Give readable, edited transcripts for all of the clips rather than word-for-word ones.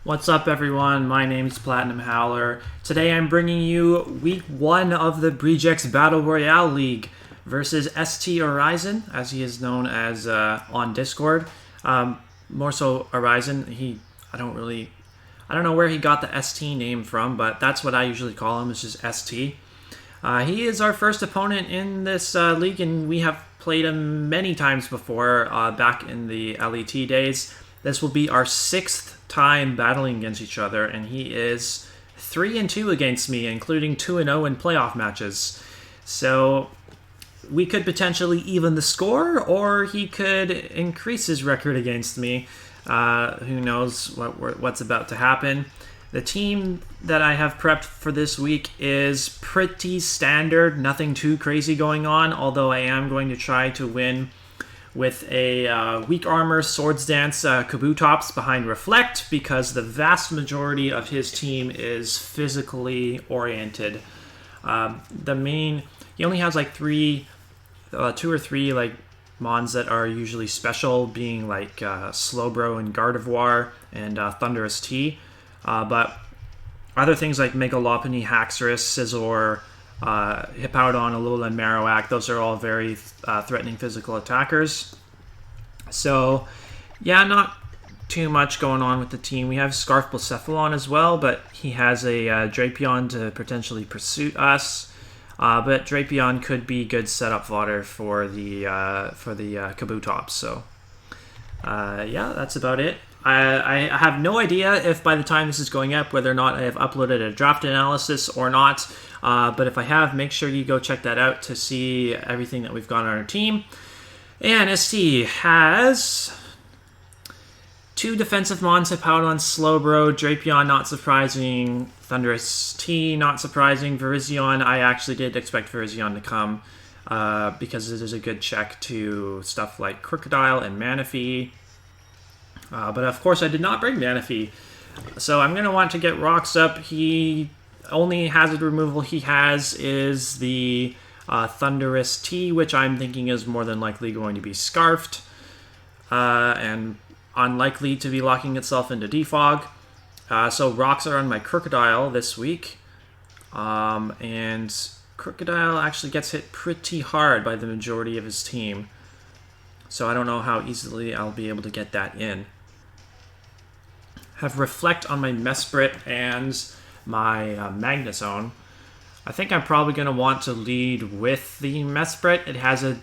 What's up, everyone? My name is PlatinumHowler. Today I'm bringing you Week 1 of the Breedjects Battle Royal League versus ST Orizan, as he is known as on Discord. More so Orizan. I don't know where he got the ST name from, but that's what I usually call him. It's just ST. He is our first opponent in this league, and we have played him many times before, back in the LET days. This will be our 6th time battling against each other, and he is 3-2 against me, including 2-0 in playoff matches. So we could potentially even the score, or he could increase his record against me. Who knows what's about to happen. The team that I have prepped for this week is pretty standard, nothing too crazy going on, although I am going to try to win with a Weak Armor Swords Dance Kabutops behind Reflect, because the vast majority of his team is physically oriented. He only has like 2 or 3 like mons that are usually special, being like Slowbro and Gardevoir and Thundurus T. But other things like Mega Lopunny, Haxorus, Scizor, Hippowdon, Alolan, Marowak, those are all very threatening physical attackers. So, yeah, not too much going on with the team. We have Scarf Blacephalon as well, but he has a Drapion to potentially pursue us. But Drapion could be good setup fodder for the Kabutops. So, yeah, that's about it. I have no idea if by the time this is going up whether or not I have uploaded a draft analysis or not. But if I have, make sure you go check that out to see everything that we've got on our team. And ST has 2 defensive mons, Hippowdon, Slowbro, Drapion, not surprising, Thundurus T, not surprising, Virizion, I actually did expect Virizion to come, because it is a good check to stuff like Crocodile and Manaphy. But of course I did not bring Manaphy, so I'm going to want to get Rocks up. He only hazard removal he has is the Thundurus T, which I'm thinking is more than likely going to be Scarfed, and unlikely to be locking itself into Defog. So Rocks are on my Crocodile this week, and Crocodile actually gets hit pretty hard by the majority of his team, so I don't know how easily I'll be able to get that in. Have Reflect on my Mesprit and my Magnezone. I think I'm probably going to want to lead with the Mesprit. It has a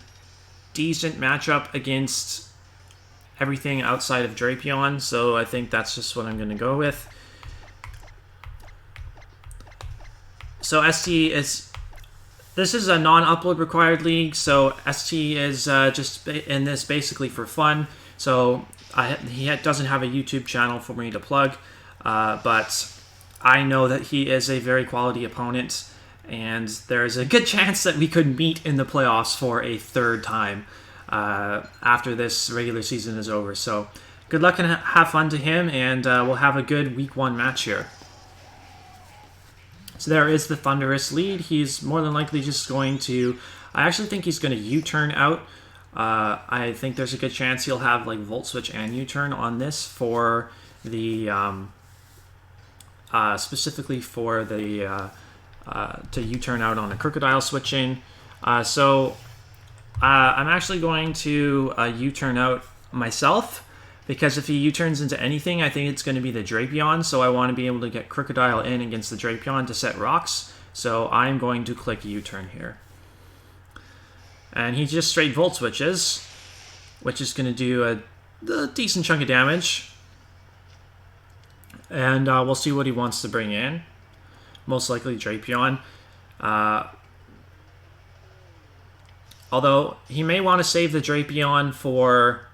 decent matchup against everything outside of Drapion, so I think that's just what I'm going to go with. So ST is... This is a non-upload required league, so ST is just in this basically for fun. So he doesn't have a YouTube channel for me to plug, but I know that he is a very quality opponent, and there's a good chance that we could meet in the playoffs for a 3rd time after this regular season is over. So good luck and have fun to him, and we'll have a good Week 1 match here. So there is the Thundurus lead. He's more than likely just going to... I actually think he's going to U-turn out. I think there's a good chance he'll have like Volt Switch and U-turn on this for the... specifically for the... to U-turn out on a Crocodile switching. So I'm actually going to U-turn out myself, because if he U-turns into anything, I think it's going to be the Drapion, so I want to be able to get Crocodile in against the Drapion to set Rocks, so I'm going to click U-turn here. And he just straight Volt Switches, which is going to do a decent chunk of damage. And we'll see what he wants to bring in. Most likely Drapion. Although, he may want to save the Drapion for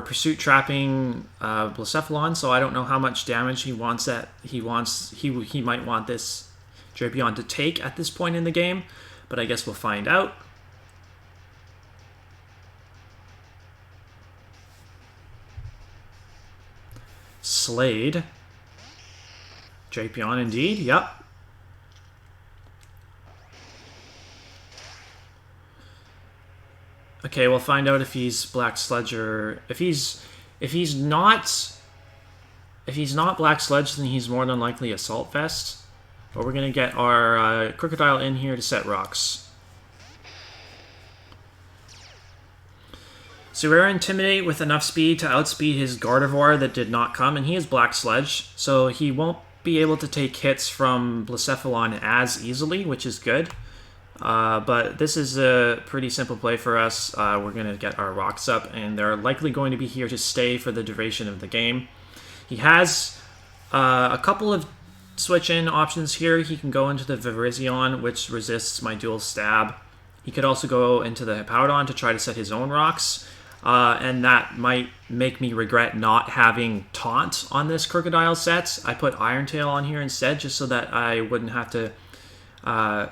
Pursuit Trapping Blacephalon, so I don't know how much damage he wants that he might want this Drapion to take at this point in the game, but I guess we'll find out. Slade. Drapion indeed, yep. Okay, we'll find out if he's Black Sludge or... If he's not if he's not Black Sledge, then he's more than likely Assault Vest. But we're going to get our Crocodile in here to set rocks. So we're Intimidate with enough speed to outspeed his Gardevoir that did not come, and he is Black Sledge, so he won't be able to take hits from Blacephalon as easily, which is good. But this is a pretty simple play for us. We're going to get our rocks up, and they're likely going to be here to stay for the duration of the game. He has a couple of switch-in options here. He can go into the Virizion, which resists my dual stab. He could also go into the Hippowdon to try to set his own rocks. And that might make me regret not having Taunt on this Crocodile set. I put Iron Tail on here instead, just so that I wouldn't have to,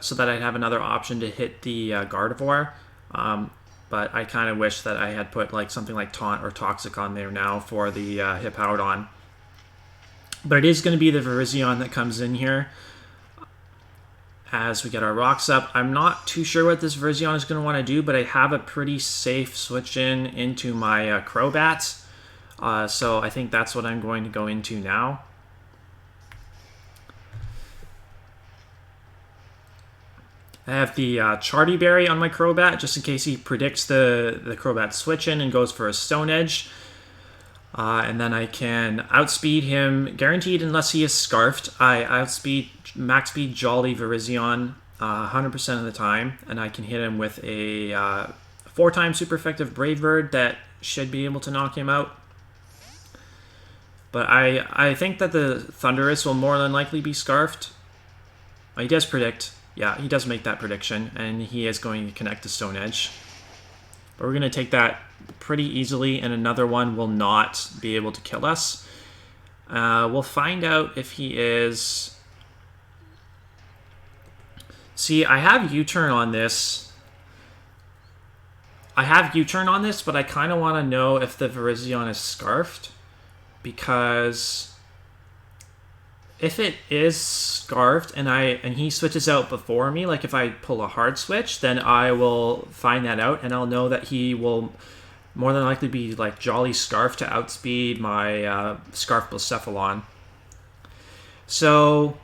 so that I'd have another option to hit the Gardevoir. But I kind of wish that I had put like something like Taunt or Toxic on there now for the Hippowdon. But it is going to be the Virizion that comes in here as we get our rocks up. I'm not too sure what this Virizion is going to want to do, but I have a pretty safe switch into my Crobat. So I think that's what I'm going to go into now. I have the Chardy Berry on my Crobat, just in case he predicts the Crobat switch in and goes for a Stone Edge. And then I can outspeed him, guaranteed unless he is Scarfed. I outspeed, max speed Jolly Virizion 100% of the time, and I can hit him with a 4-time super effective Brave Bird that should be able to knock him out. But I think that the Thundurus will more than likely be Scarfed. He does predict. Yeah, he does make that prediction, and he is going to connect to Stone Edge. But we're going to take that pretty easily, and another one will not be able to kill us. We'll find out if he is... See, I have U-turn on this. But I kind of want to know if the Virizion is Scarfed, because if it is Scarfed and he switches out before me, like if I pull a hard switch, then I will find that out, and I'll know that he will more than likely be like Jolly Scarf to outspeed my Scarf Blacephalon. So,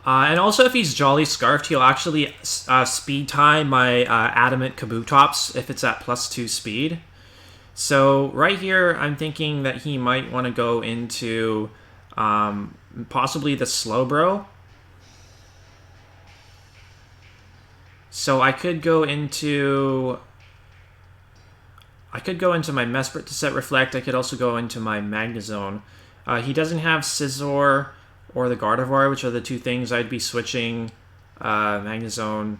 and also if he's Jolly Scarfed, he'll actually speed tie my Adamant Kabutops if it's at +2 speed. So right here, I'm thinking that he might want to go into possibly the Slowbro. So I could go into my Mesprit to set Reflect. I could also go into my Magnezone. He doesn't have Scizor or the Gardevoir, which are the two things I'd be switching Magnezone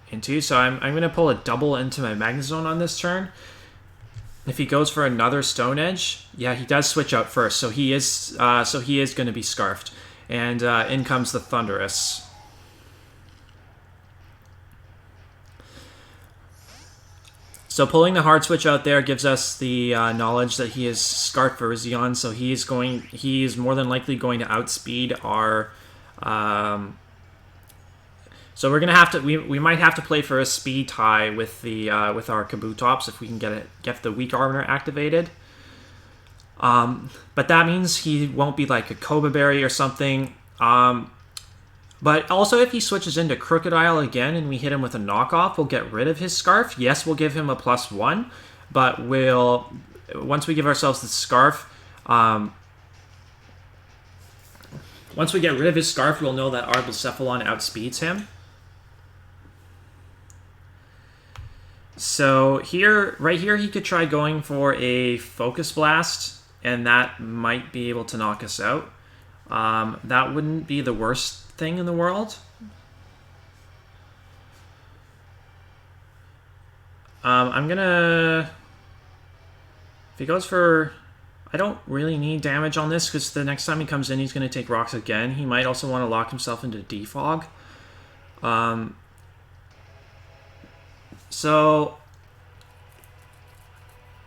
into. So I'm going to pull a double into my Magnezone on this turn. If he goes for another Stone Edge, yeah, he does switch out first. So he is going to be Scarfed, and in comes the Thundurus. So pulling the hard switch out there gives us the knowledge that he is Scarfed Virizion, so he's more than likely going to outspeed our. So we're gonna have to we might have to play for a speed tie with the with our Kabutops if we can get the Weak Armor activated. But that means he won't be like a Koba Berry or something. But also, if he switches into Crocodile again and we hit him with a knockoff, we'll get rid of his Scarf. Yes, we'll give him a +1, but once we give ourselves the Scarf, once we get rid of his Scarf, we'll know that our Blacephalon outspeeds him. So right here, he could try going for a Focus Blast, and that might be able to knock us out. That wouldn't be the worst thing in the world. I'm gonna... If he goes for... I don't really need damage on this, because the next time he comes in, he's going to take rocks again. He might also want to lock himself into Defog. So...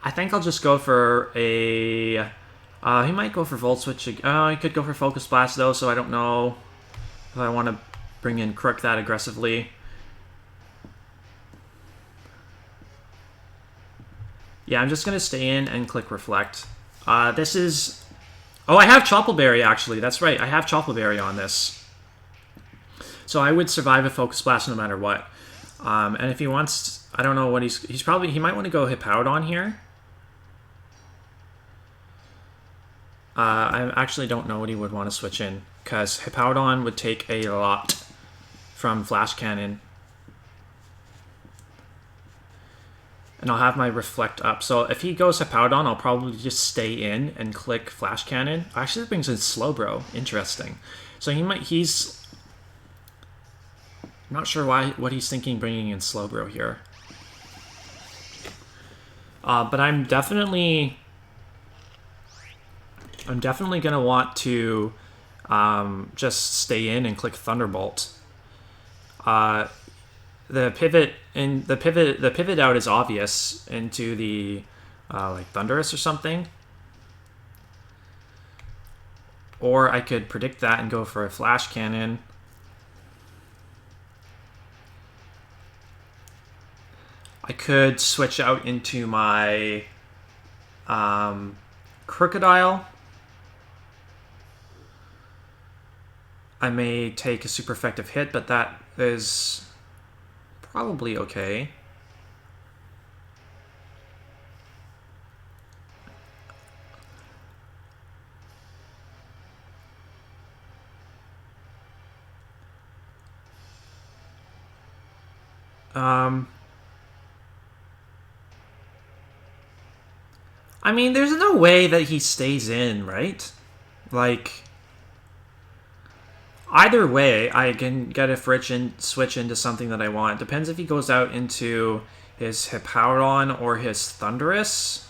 I think I'll just go for a... he might go for Volt Switch. He could go for Focus Blast, though, so I don't know if I want to bring in Crook that aggressively. Yeah, I'm just going to stay in and click reflect. This is... Oh, I have Choppleberry, actually. That's right. I have Choppleberry on this. So I would survive a Focus Blast no matter what. And if he wants... I don't know what he's probably... He might want to go Hippowdon here. I actually don't know what he would want to switch in, because Hippowdon would take a lot from Flash Cannon. And I'll have my Reflect up. So if he goes Hippowdon, I'll probably just stay in and click Flash Cannon. Actually, that brings in Slowbro. Interesting. So he's... I'm not sure what he's thinking bringing in Slowbro here. But I'm definitely going to want to just stay in and click Thunderbolt. The pivot out is obvious into the like Thunderous or something. Or I could predict that and go for a Flash Cannon. I could switch out into my Crocodile. I may take a super effective hit, but that is probably okay. I mean, there's no way that he stays in, right? Like, either way, I can get a switch into something that I want. Depends if he goes out into his Hippowdon or his Thunderous.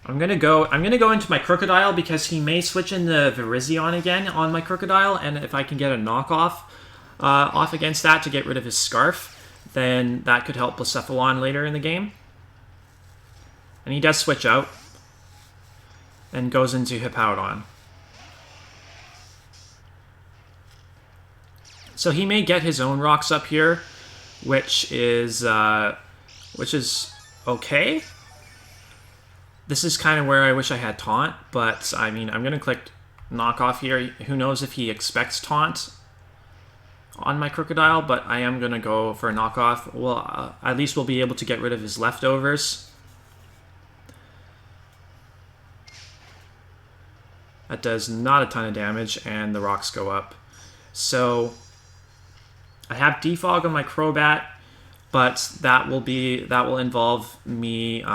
I'm gonna go into my Crocodile because he may switch in the Virizion again on my Crocodile, and if I can get a knockoff off against that to get rid of his Scarf, then that could help Blacephalon later in the game. And he does switch out and goes into Hippowdon. So he may get his own rocks up here, which is okay. This is kind of where I wish I had Taunt, but I mean, I'm going to click Knockoff here. Who knows if he expects Taunt on my Crocodile, but I am going to go for a Knockoff. Well, at least we'll be able to get rid of his leftovers. That does not a ton of damage, and the rocks go up. So I have Defog on my Crobat, but that will involve me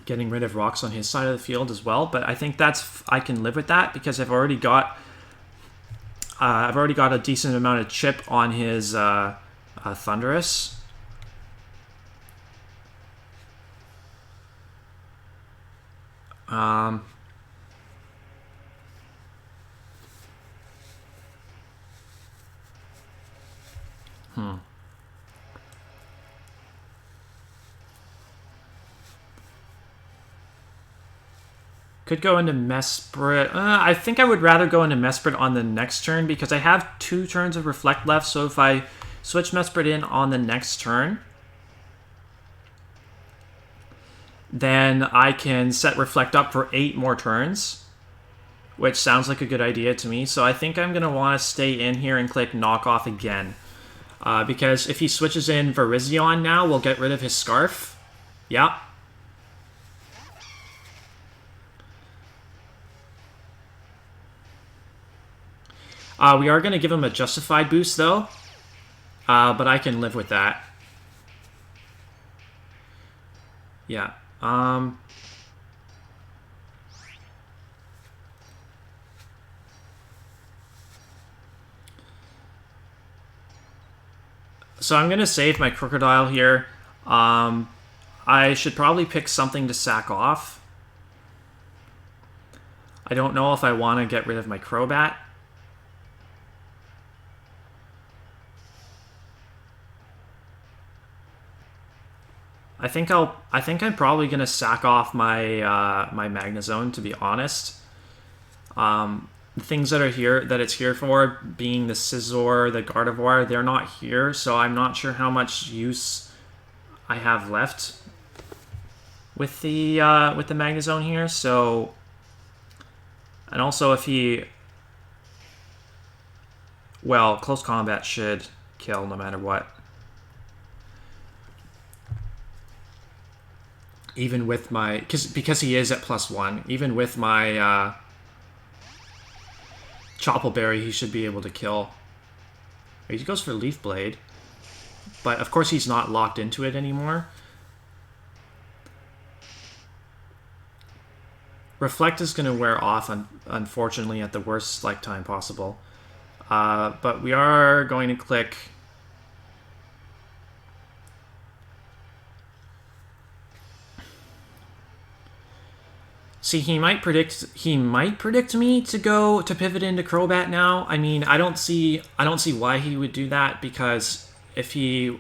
getting rid of rocks on his side of the field as well. But I think I can live with that because I've already got a decent amount of chip on his Thunderous. Could go into Mesprit. I think I would rather go into Mesprit on the next turn because I have 2 turns of Reflect left. So if I switch Mesprit in on the next turn, then I can set Reflect up for 8 more turns, which sounds like a good idea to me. So I think I'm going to want to stay in here and click Knock Off again. Because if he switches in Virizion now, we'll get rid of his Scarf. Yeah. We are going to give him a Justified boost, though. But I can live with that. Yeah. So I'm going to save my Crocodile here. I should probably pick something to sack off. I don't know if I want to get rid of my Crobat. I think I'm probably gonna sack off my my Magnezone, to be honest. The things that are here that it's here for, being the Scizor, the Gardevoir, they're not here, so I'm not sure how much use I have left with the Magnezone here. So, and also if he, well, close combat should kill no matter what. Even with my, because he is at +1, even with my Chople Berry, he should be able to kill. He goes for Leaf Blade, but of course he's not locked into it anymore. Reflect is going to wear off, unfortunately, at the worst time possible. But we are going to click. See, he might predict me to pivot into Crobat now. I mean, I don't see why he would do that, because he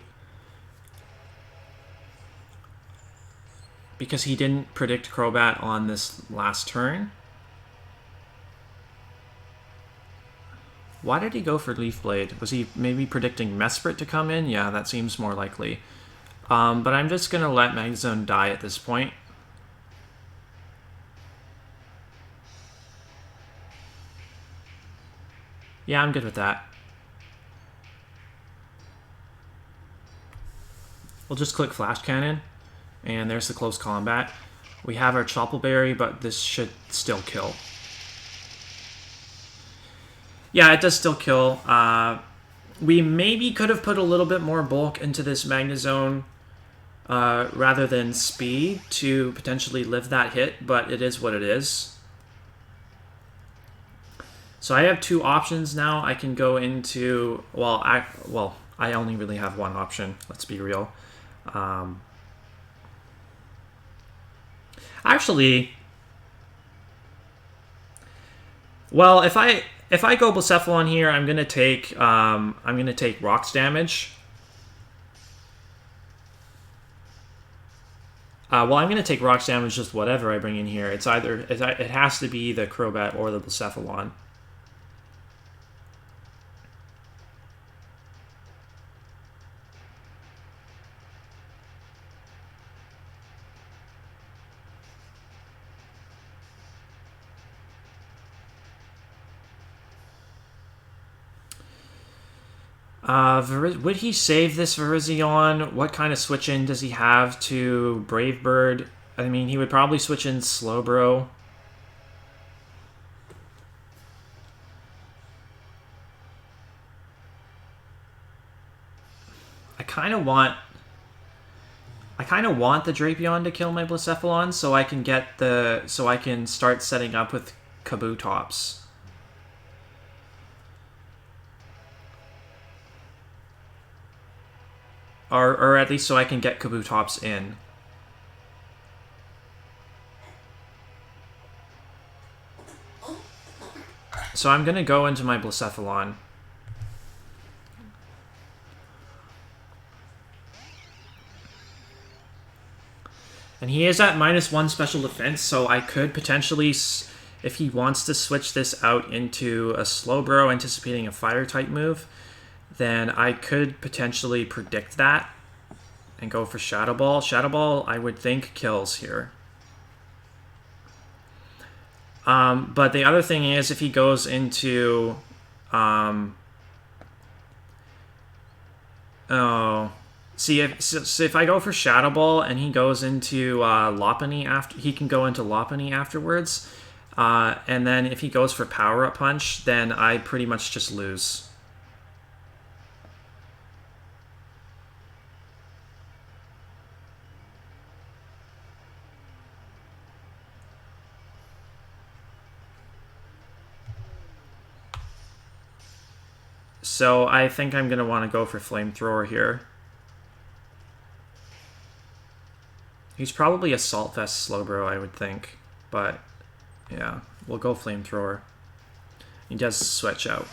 didn't predict Crobat on this last turn. Why did he go for Leaf Blade? Was he maybe predicting Mesprit to come in? Yeah, that seems more likely. But I'm just gonna let Magnezone die at this point. Yeah, I'm good with that. We'll just click Flash Cannon, and there's the close combat. We have our Chople Berry, but this should still kill. Yeah, it does still kill. We maybe could have put a little bit more bulk into this Magnezone rather than speed to potentially live that hit, but it is what it is. So I have two options now. I can go into, well, I only really have one option. Let's be real. Actually, well, if I go Blacephalon here, I'm gonna take Rocks damage. Well, I'm gonna take Rocks damage just whatever I bring in here. It has to be the Crobat or the Blacephalon. Would he save this Virizion? What kind of switch in does he have to Brave Bird? I mean, he would probably switch in Slowbro. I kind of want the Drapion to kill my Blacephalon so I can start setting up with Kabutops. Or at least so I can get Kabutops in. So I'm going to go into my Blacephalon. And he is at -1 special defense, so I could potentially, if he wants to switch this out into a Slowbro anticipating a Fire-type move, then I could potentially predict that and go for Shadow Ball. Shadow Ball, I would think, kills here. But the other thing is, if he goes into... See, if I go for Shadow Ball and he goes into Lopunny after, he can go into Lopunny afterwards. And then if he goes for Power Up Punch, then I pretty much just lose. So I think I'm going to want to go for Flamethrower here. He's probably a Salt Vest Slowbro, I would think. But, yeah, we'll go Flamethrower. He does switch out.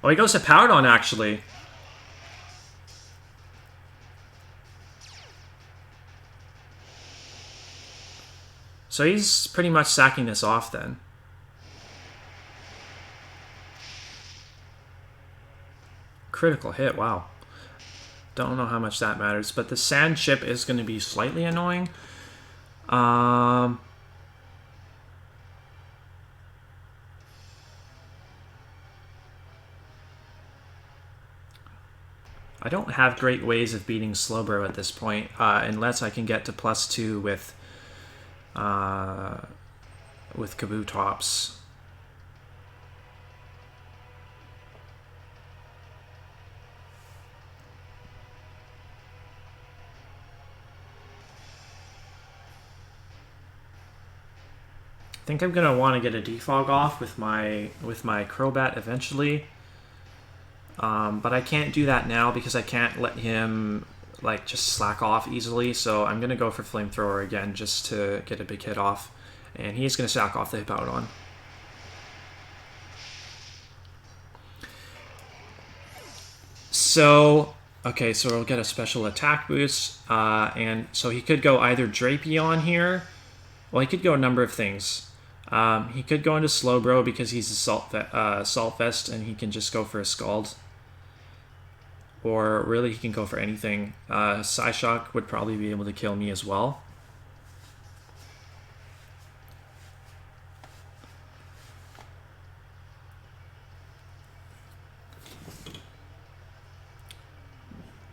Oh, he goes to Powdon, actually. So he's pretty much sacking this off then. Critical hit, wow. Don't know how much that matters, but the sand chip is going to be slightly annoying. I don't have great ways of beating Slowbro at this point, unless I can get to +2 with Kabutops. I think I'm gonna want to get a defog off with my Crobat eventually, but I can't do that now because I can't let him like just slack off easily. So I'm gonna go for Flamethrower again just to get a big hit off, and he's gonna sack off the Hippowdon. So okay, so we'll get a special attack boost, and so he could go either Drapion here. Well, he could go a number of things. He could go into Slowbro because he's a Salt Vest and he can just go for a Scald. Or really, he can go for anything. Psyshock would probably be able to kill me as well.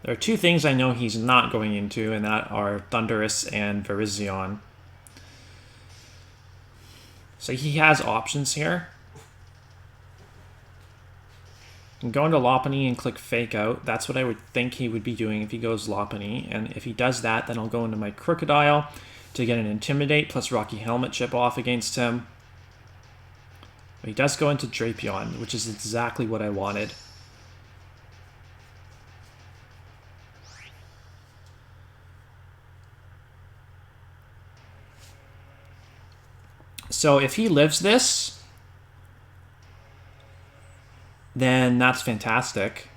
There are two things I know he's not going into, and that are Thundurus and Virizion. So he has options here. I can go into Lopunny and click Fake Out. That's what I would think he would be doing if he goes Lopunny. And if he does that, then I'll go into my Crocodile to get an Intimidate plus Rocky Helmet chip off against him. But he does go into Drapion, which is exactly what I wanted. So if he lives this, then that's fantastic.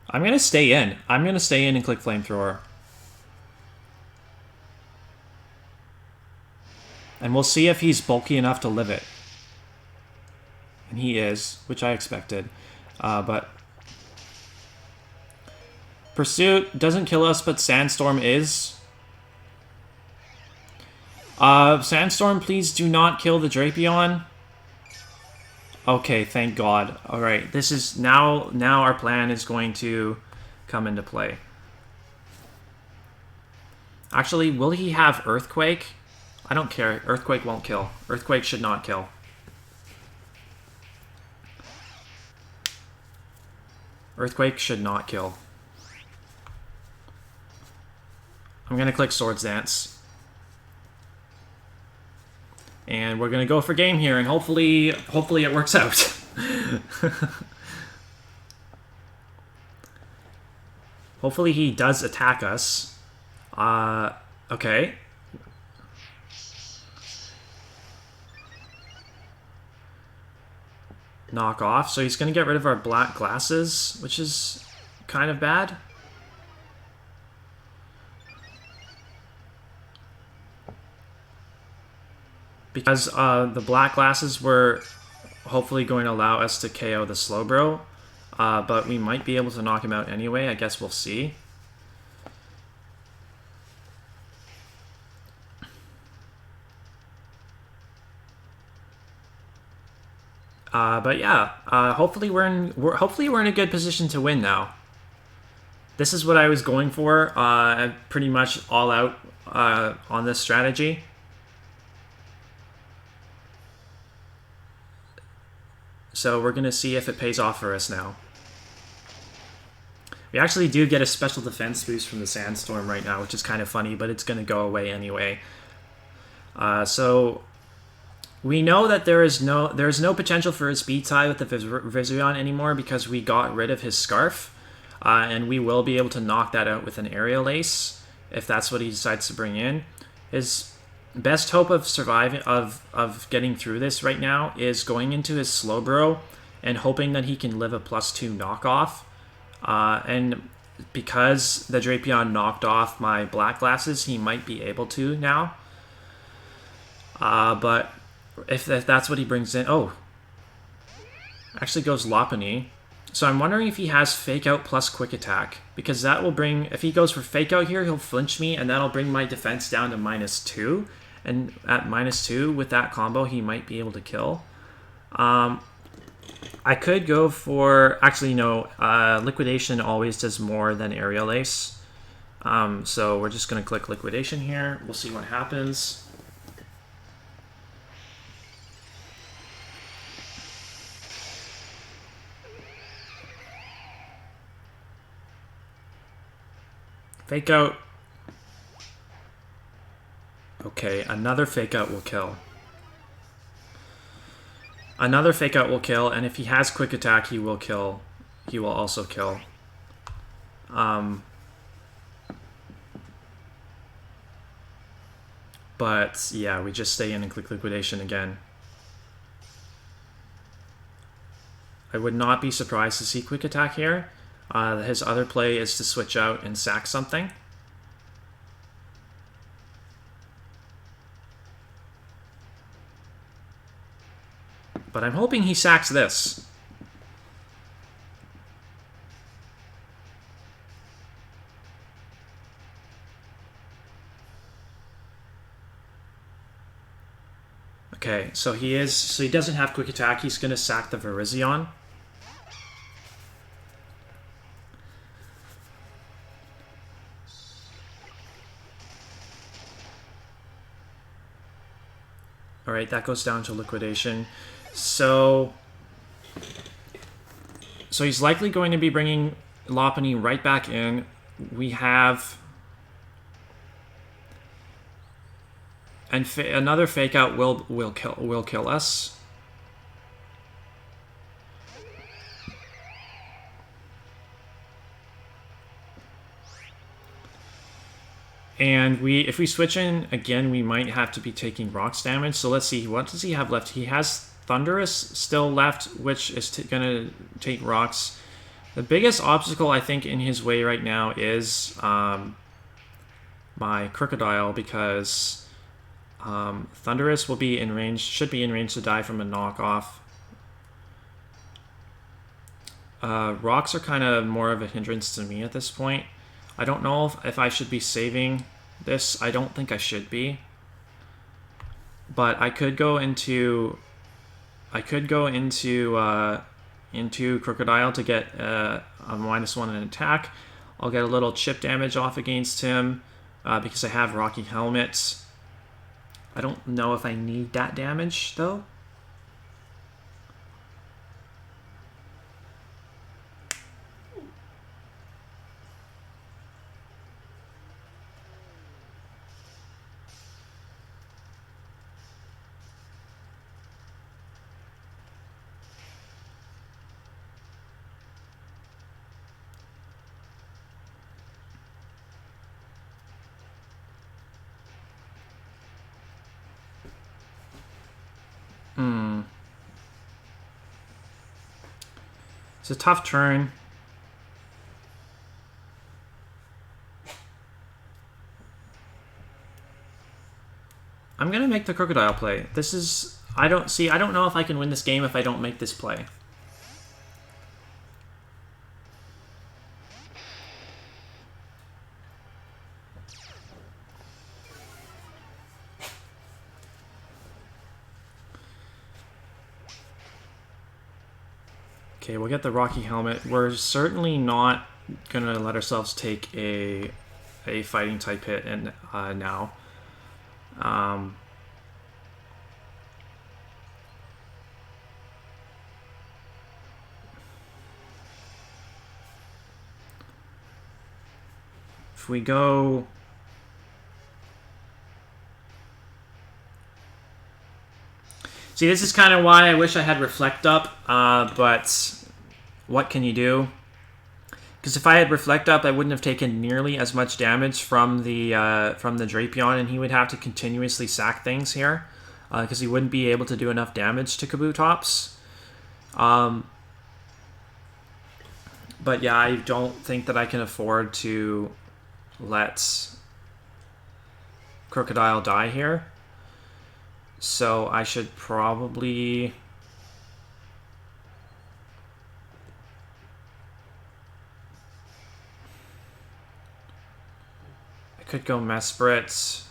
I'm going to stay in. I'm going to stay in and click Flamethrower. And we'll see if he's bulky enough to live it. And he is, which I expected. But Pursuit doesn't kill us, but Sandstorm is. Sandstorm, please do not kill the Drapion. Okay, thank God. Alright, this is now our plan is going to come into play. Actually, will he have Earthquake? I don't care. Earthquake won't kill. Earthquake should not kill. Earthquake should not kill. I'm gonna click Swords Dance. And we're going to go for game here, and hopefully it works out. Hopefully he does attack us. Okay. Knock off. So he's going to get rid of our black glasses, which is kind of bad. Because the black glasses were hopefully going to allow us to KO the Slowbro, but we might be able to knock him out anyway. I guess we'll see. But yeah, hopefully we're in a good position to win now. This is what I was going for. Pretty much all out on this strategy. So we're going to see if it pays off for us now. We actually do get a special defense boost from the Sandstorm right now, which is kind of funny, but it's going to go away anyway. So we know that there's no potential for a speed tie with the Virizion anymore because we got rid of his Scarf, and we will be able to knock that out with an Aerial Ace if that's what he decides to bring in. His best hope of surviving, of getting through this right now, is going into his Slowbro and hoping that he can live a +2 knockoff. And because the Drapion knocked off my black glasses, he might be able to now. But if that's what he brings in... Oh. Actually goes Lopunny. So I'm wondering if he has Fake Out plus Quick Attack. Because that will bring... If he goes for Fake Out here, he'll flinch me, and that'll bring my defense down to -2. And at -2, with that combo, he might be able to kill. I could go for... Actually, no. Liquidation always does more than Aerial Ace. So we're just going to click Liquidation here. We'll see what happens. Fake Out. Okay, another Fake Out will kill. Another Fake Out will kill, and if he has Quick Attack, he will kill. He will also kill. But, yeah, we just stay in and click Liquidation again. I would not be surprised to see Quick Attack here. His other play is to switch out and sack something. But I'm hoping he sacks this. Okay, so he doesn't have Quick Attack. He's going to sack the Virizion. Alright, that goes down to Liquidation. So he's likely going to be bringing Lopunny right back in. We have... And another Fake Out will kill us. And if we switch in again, we might have to be taking rocks damage. So let's see, what does he have left? He has Thunderous still left, which is going to take rocks. The biggest obstacle I think in his way right now is my Crocodile, because Thunderous will be in range, should be in range to die from a knockoff. Rocks are kind of more of a hindrance to me at this point. I don't know if I should be saving this. I don't think I should be. But I could go into Crocodile to get a -1 in attack. I'll get a little chip damage off against him because I have Rocky Helmet. I don't know if I need that damage though. It's a tough turn. I'm gonna make the Crocodile play. This is... I don't know if I can win this game if I don't make this play. Okay, we'll get the Rocky Helmet. We're certainly not going to let ourselves take a fighting type hit now. If we go... See, this is kind of why I wish I had Reflect up, but what can you do? Because if I had Reflect up, I wouldn't have taken nearly as much damage from the Drapion, and he would have to continuously sack things here, because he wouldn't be able to do enough damage to Kabutops. But yeah, I don't think that I can afford to let Crocodile die here. So I should probably... I could go Mesprit.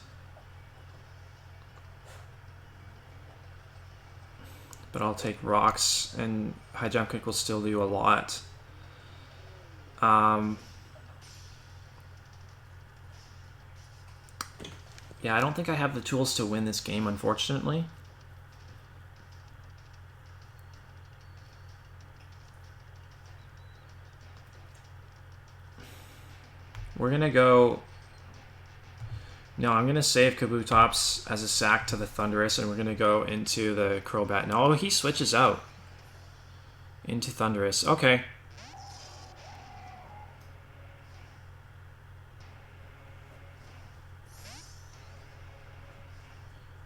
But I'll take Rocks, and High Jump Kick will still do a lot. Yeah, I don't think I have the tools to win this game, unfortunately. We're going to go... No, I'm going to save Kabutops as a sack to the Thundurus, and we're going to go into the Crobat. No, he switches out into Thundurus. Okay.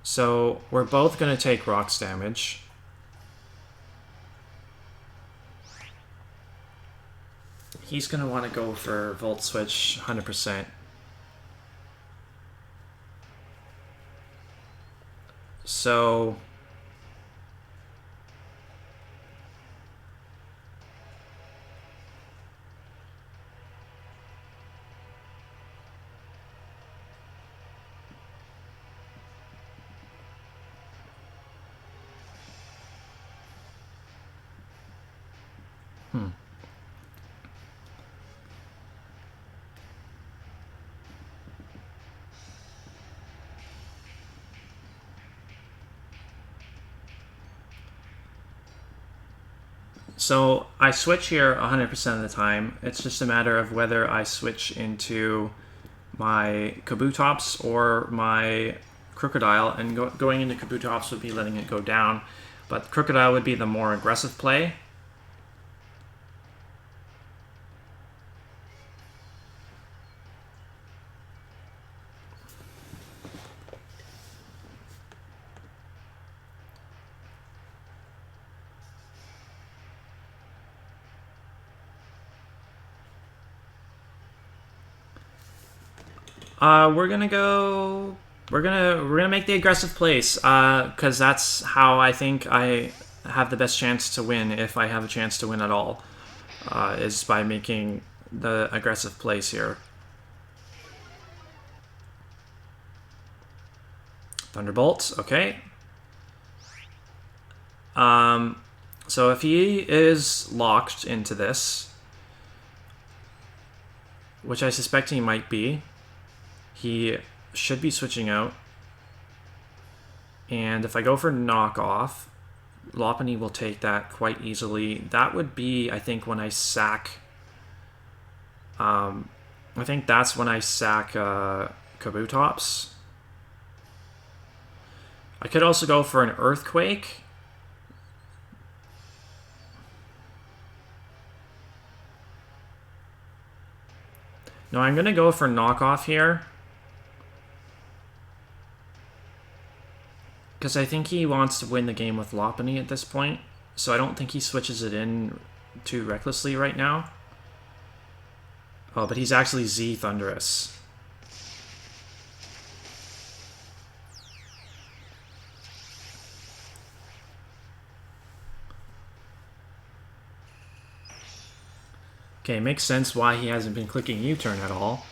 So we're both going to take Rocks damage. He's going to want to go for Volt Switch 100%. So... So I switch here 100% of the time. It's just a matter of whether I switch into my Kabutops or my Crocodile, and going into Kabutops would be letting it go down, but Crocodile would be the more aggressive play. We're gonna make the aggressive plays, because that's how I think I have the best chance to win, if I have a chance to win at all, is by making the aggressive plays here. Thunderbolt, okay. So if he is locked into this, which I suspect he might be, he should be switching out. And if I go for knockoff, Lopunny will take that quite easily. That would be, I think, when I sack... I think that's when I sack Kabutops. I could also go for an Earthquake. No, I'm going to go for knockoff here, because I think he wants to win the game with Lopunny at this point, so I don't think he switches it in too recklessly right now. Oh, but he's actually Z Thundurus. Okay, makes sense why he hasn't been clicking U-turn at all.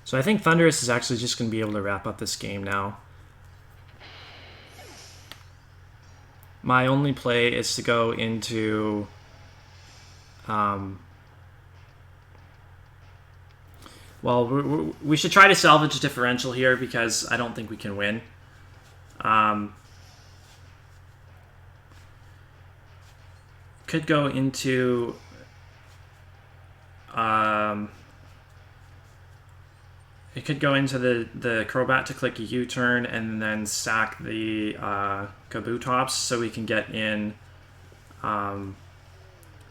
So I think Thundurus is actually just going to be able to wrap up this game now. My only play is to go into... well, we should try to salvage a differential here, because I don't think we can win. Could go into... it could go into the Crobat to click a U-turn and then sack the Kabutops, so we can get in...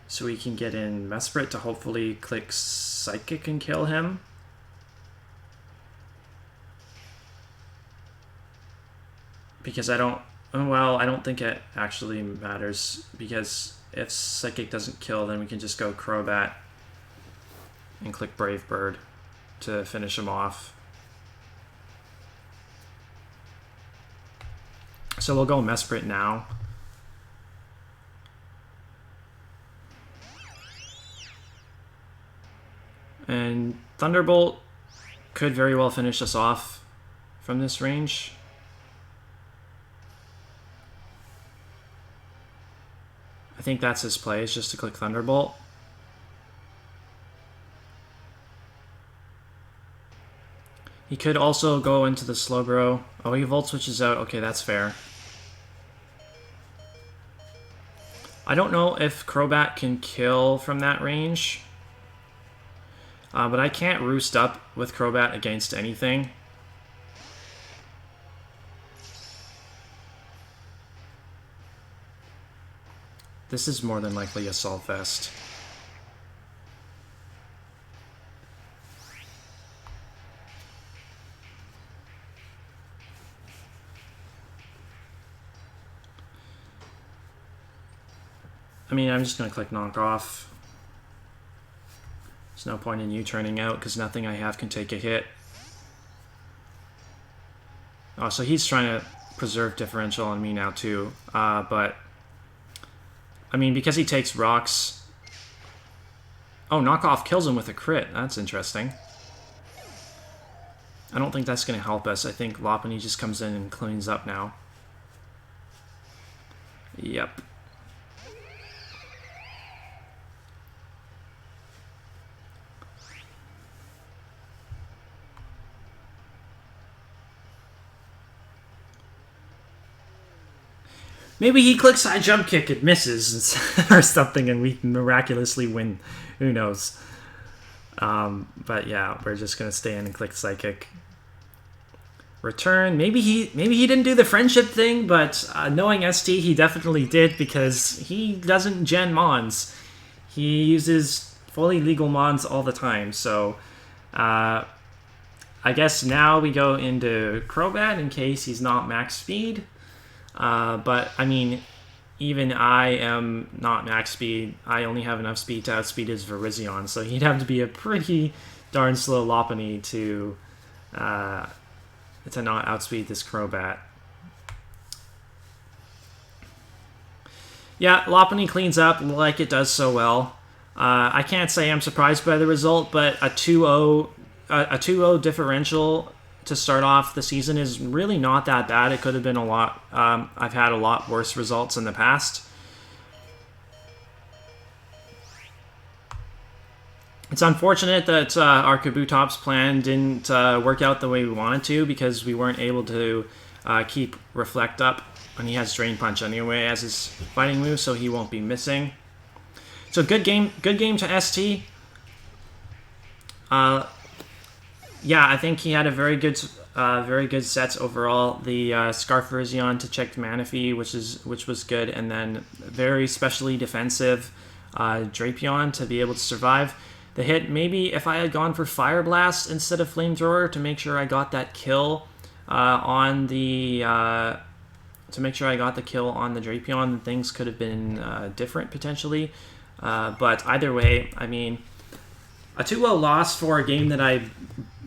Mesprit to hopefully click Psychic and kill him. because I don't... Well, I don't think it actually matters, because if Psychic doesn't kill, then we can just go Crobat and click Brave Bird to finish him off. So we'll go Mesprit now. And Thunderbolt could very well finish us off from this range. I think that's his play, is just to click Thunderbolt. He could also go into the Slowbro. Oh, he Volt Switches out. Okay, that's fair. I don't know if Crobat can kill from that range. But I can't Roost up with Crobat against anything. This is more than likely a Assault Vest. I mean, I'm just going to click Knock Off. There's no point in you turning out because nothing I have can take a hit. Oh, so he's trying to preserve differential on me now too. But, I mean, because he takes rocks... Oh, Knock Off kills him with a crit. That's interesting. I don't think that's going to help us. I think Lopunny just comes in and cleans up now. Yep. Maybe he clicks High Jump Kick, it misses, or something, and we miraculously win. Who knows? But yeah, we're just gonna stay in and click Psychic. Return. Maybe he didn't do the friendship thing, but knowing ST, he definitely did, because he doesn't gen Mons. He uses fully legal Mons all the time. So I guess now we go into Crobat in case he's not max speed. But, I mean, even I am not max speed. I only have enough speed to outspeed his Virizion, so he'd have to be a pretty darn slow Lopunny to not outspeed this Crobat. Yeah, Lopunny cleans up like it does so well. I can't say I'm surprised by the result, but a 2-0 differential to start off the season is really not that bad. It could have been a lot. I've had a lot worse results in the past. It's unfortunate that our Kabutops plan didn't work out the way we wanted to, because we weren't able to keep Reflect up, and he has Drain Punch anyway as his fighting move, so he won't be missing. So good game to ST. Yeah, I think he had a very good sets overall. The Scarf Virizion to check Manaphy, which was good, and then very specially defensive Drapion to be able to survive the hit. Maybe if I had gone for Fire Blast instead of Flamethrower to make sure I got that kill on the Drapion, things could have been different potentially. But either way, I mean, a 2-0 loss for a game that I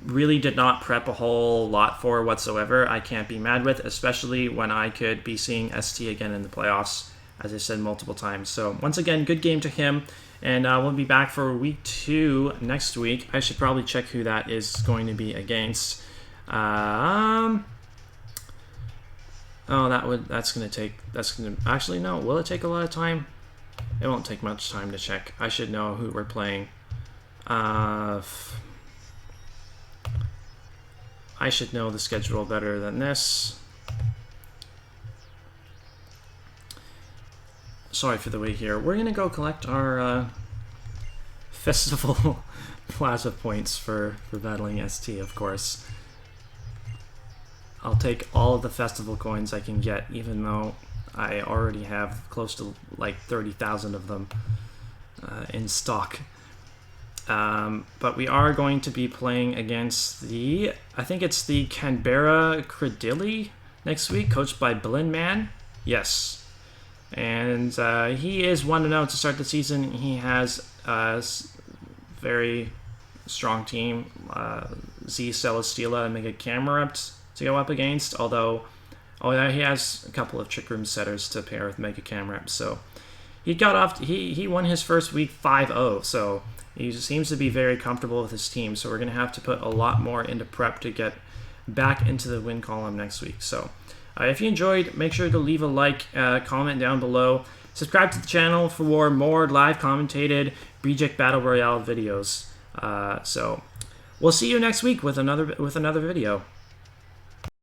really did not prep a whole lot for whatsoever, I can't be mad with, especially when I could be seeing ST again in the playoffs, as I said multiple times. So once again, good game to him, and we'll be back for week 2 next week. I should probably check who that is going to be against. Actually, no, will it take a lot of time? It won't take much time to check. I should know who we're playing. I should know the schedule better than this. Sorry for the wait here. We're going to go collect our festival plaza points for battling ST, of course. I'll take all of the festival coins I can get, even though I already have close to like 30,000 of them in stock. But we are going to be playing against I think it's the Canberra Credilli next week, coached by Blindman. Yes. And he is 1-0 to start the season. He has a very strong team. Z Celesteela and Mega Camerupt to go up against, although he has a couple of Trick Room setters to pair with Mega Camerupt. So he won his first week 5-0, so he seems to be very comfortable with his team. So we're going to have to put a lot more into prep to get back into the win column next week. So if you enjoyed, make sure to leave a like, comment down below. Subscribe to the channel for more live commentated Breedjects Battle Royale videos. So we'll see you next week with another video.